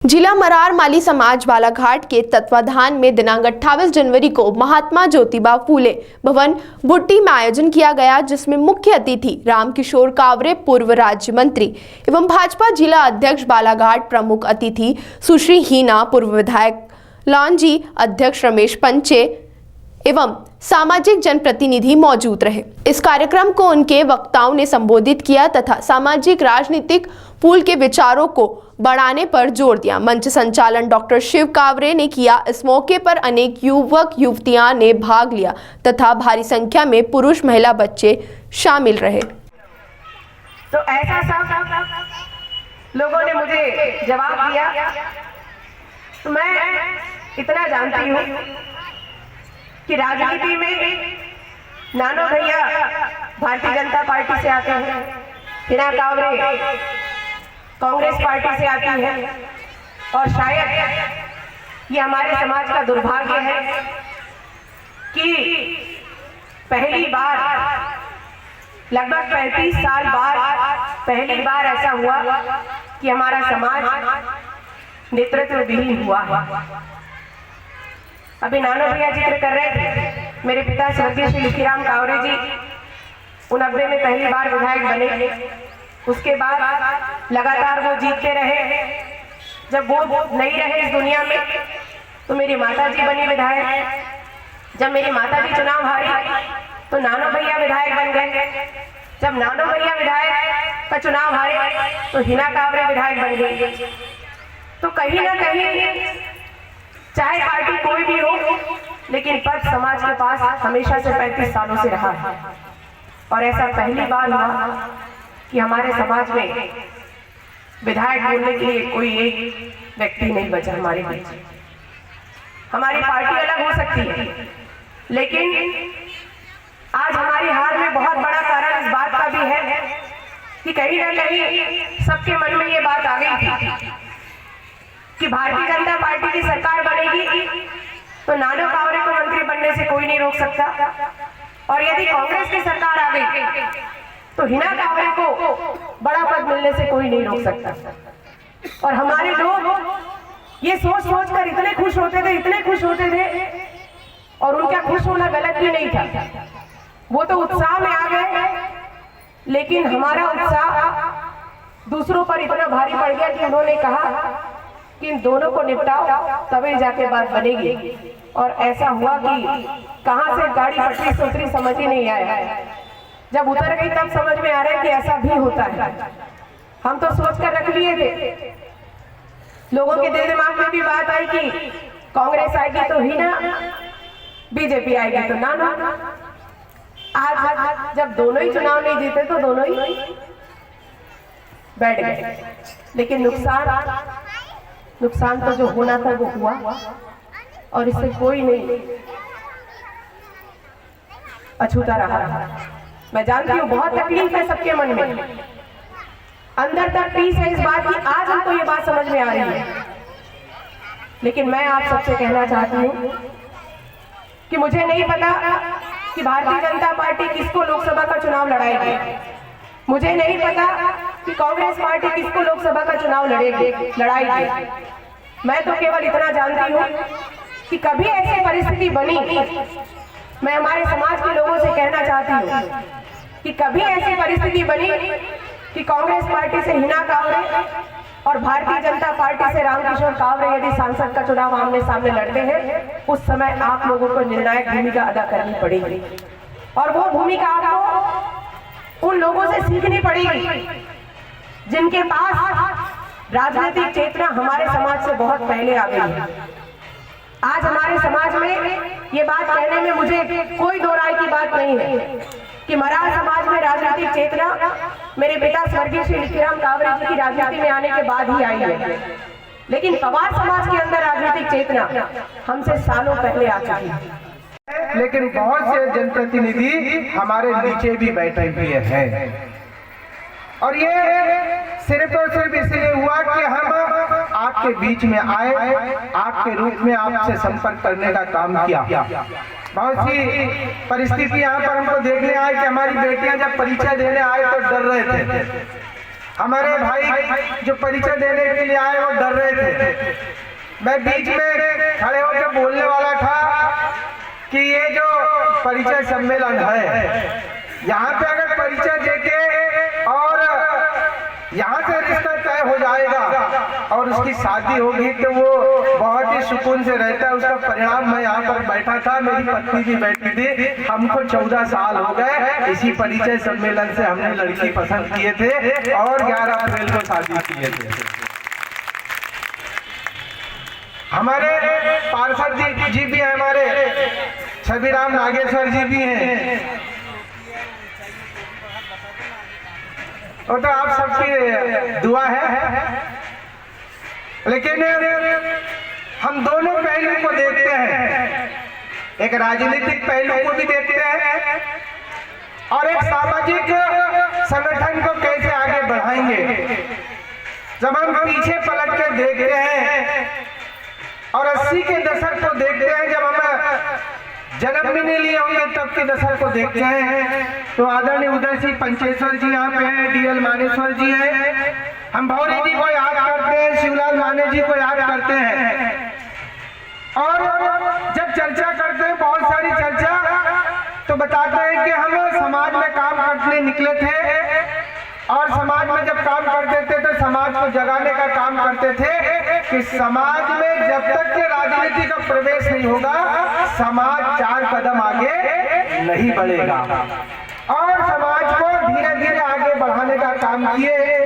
जिला मरार माली समाज बालाघाट के तत्वाधान में दिनांक 28 जनवरी को महात्मा ज्योतिबा फूले भवन बुट्टी में आयोजन किया गया, जिसमें मुख्य अतिथि रामकिशोर कावरे पूर्व राज्य मंत्री एवं भाजपा जिला अध्यक्ष बालाघाट, प्रमुख अतिथि सुश्री हीना, पूर्व विधायक लॉन्जी, अध्यक्ष रमेश पंचे एवं सामाजिक जनप्रतिनिधि मौजूद रहे। इस कार्यक्रम को उनके वक्ताओं ने संबोधित किया तथा सामाजिक राजनीतिक फूल के विचारों को बढ़ाने पर जोर दिया। मंच संचालन डॉक्टर शिव कावरे ने किया। इस मौके पर अनेक युवक युवतियां ने भाग लिया तथा भारी संख्या में पुरुष महिला बच्चे शामिल रहे। तो ऐसा सब लोगों ने मुझे जवाब दिया। तो मैं इतना जानती हूँ कि राजनीति में नानो भैया भारतीय जनता पार्टी से आते हैं, हीना कावरे कांग्रेस पार्टी से आती है, और शायद ये हमारे समाज का दुर्भाग्य है कि पहली बार लगभग 35 साल बाद पहली बार ऐसा हुआ कि हमारा समाज नेतृत्व विहीन हुआ है। अभी नानो भैया जिक्र कर रहे थे, मेरे पिता स्वर्गीय श्री लिखीराम कावरे जी 89 में पहली बार विधायक बने। उसके बाद लगातार वो जीतते रहे। जब वो नहीं रहे इस दुनिया में तो मेरी माता जी बनी विधायक। जब मेरी माता जी चुनाव हारी तो नानो भैया विधायक बन गए। जब नानो भैया विधायक का चुनाव हारे तो हीना कावरे विधायक बन गई। तो कहीं ना कहीं चाहे पार्टी कोई भी हो, लेकिन पद समाज के पास हमेशा से 35 सालों से रहा है। और ऐसा पहली बार हुआ कि हमारे समाज में विधायक बोलने के लिए कोई एक व्यक्ति नहीं बचा हमारे बीच। हमारी पार्टी अलग हो सकती है, लेकिन आज हमारी हार में बहुत बड़ा कारण इस बात का भी है कि कहीं ना कहीं सबके मन में ये बात आ गई थी कि भारतीय जनता पार्टी की सरकार बनेगी तो नानो कावरे को मंत्री बनने से कोई नहीं रोक सकता, और यदि कांग्रेस की सरकार आ गई तो हीना कावरे को बड़ा पद मिलने से कोई नहीं रोक सकता। और हमारे लोग ये सोच सोच कर इतने खुश होते थे, और उनका खुश होना गलत भी नहीं था। वो तो उत्साह में आ गए, लेकिन हमारा उत्साह दूसरों पर इतना भारी पड़ गया कि उन्होंने कहा कि इन दोनों को निपटाओ तभी जाके बात बनेगी। और ऐसा हुआ कि कहां से गाड़ी पटरी से उतरी समझ ही नहीं आया। जब उतर गई तब समझ में आ रहा है कि ऐसा भी होता है। हम तो सोच कर रख लिए थे, लोगों के दिल दिमाग में भी बात आई कि कांग्रेस आएगी तो हीना, बीजेपी आएगी तो नानो। आज जब दोनों ही चुनाव नहीं जीते तो दोनों ही बैठ गए। लेकिन नुकसान तो जो होना था वो हुआ, और इससे कोई नहीं अछूता रहा। मैं जानती हूँ बहुत तकलीफ है सबके मन में, अंदर तक पीस है इस बात की। आज हमको ये बात समझ में आ रही है, लेकिन मैं आप सबसे कहना चाहती हूँ कि मुझे नहीं पता कि भारतीय जनता पार्टी किसको लोकसभा का चुनाव लड़ाएगी। मुझे नहीं पता कि कांग्रेस पार्टी किसको लोकसभा का चुनाव लड़ाएगी। मैं तो केवल इतना जानती हूँ कि कभी ऐसी परिस्थिति बनी, मैं हमारे समाज के लोगों से कहना चाहती हूँ कि कभी ऐसी परिस्थिति बनी कि कांग्रेस पार्टी से हीना कावरे और भारतीय जनता पार्टी से रामकिशोर कावरे यदि सांसद का चुनाव आमने सामने लड़ते हैं, उस समय आप लोगों को निर्णायक भूमिका अदा करनी पड़ेगी। और वो भूमिका आपको उन लोगों से सीखनी पड़ेगी जिनके पास राजनीतिक चेतना हमारे समाज से बहुत पहले आ गई है। आज हमारे समाज में ये बात कहने में मुझे कोई दो राय की बात नहीं है कि मरार समाज में राजनीतिक चेतना मेरे पिता स्वर्गीय श्री लिखीराम कावरे जी की राजनीति में आने के बाद ही आई है, लेकिन पवार समाज के अंदर राजनीतिक चेतना हमसे सालों पहले आ चुकी है। लेकिन बहुत से जनप्रतिनिधि हमारे नीचे भी बैठे हुए हैं, और ये सिर्फ और सिर्फ इसलिए हुआ कि हम आपके बीच में आए, आपके रूप में आपसे संपर्क करने का काम किया। बहुत सी परिस्थिति यहाँ पर हमको देखने आए कि हमारी बेटियां जब परीक्षा देने आए तो डर रहे थे। हमारे भाई जो परिचय देने के लिए आए वो डर रहे थे। मैं बीच में खड़े होकर बोलने वाला था कि ये जो परिचय सम्मेलन है, यहाँ पे अगर परिचय देके और यहाँ से रिश्ता तय हो जाएगा और उसकी शादी होगी तो वो बहुत ही सुकून से रहता है। उसका परिणाम मैं यहाँ पर बैठा था, मेरी पत्नी भी बैठी थी, हमको 14 साल हो गए। इसी परिचय सम्मेलन से हमने लड़की पसंद किए थे और 11 अप्रैल को शादी किए थे। हमारे पार्षद जी भी हैं, हमारे छविराम नागेश्वर जी भी हैं, वो तो आप सबकी दुआ है। लेकिन हम दोनों पहलू को देखते हैं, एक राजनीतिक पहलू को भी देखते हैं और एक सामाजिक संगठन को कैसे आगे बढ़ाएंगे। जब हम पीछे पलट कर देखते हैं और 80 के दशक को देखते हैं, जब हम जन्म भी नहीं लिए होंगे तब के दशक को देखते हैं, तो आदरणीय उदय सिंह पंचेश्वर जी यहाँ पे हैं, DL मानेश्वर जी हैं, हम भौरी जी को याद करते हैं, शिवलाल माने जी को याद करते हैं। और जब चर्चा करते हैं, बहुत सारी चर्चा, तो बताते हैं कि हम समाज में काम करने निकले थे और समाज में जब काम करते थे तो समाज को जगाने का काम करते थे कि समाज में जब तक के राजनीति का प्रवेश नहीं होगा, समाज 4 कदम आगे नहीं बढ़ेगा। और समाज को धीरे धीरे आगे बढ़ाने का काम किए।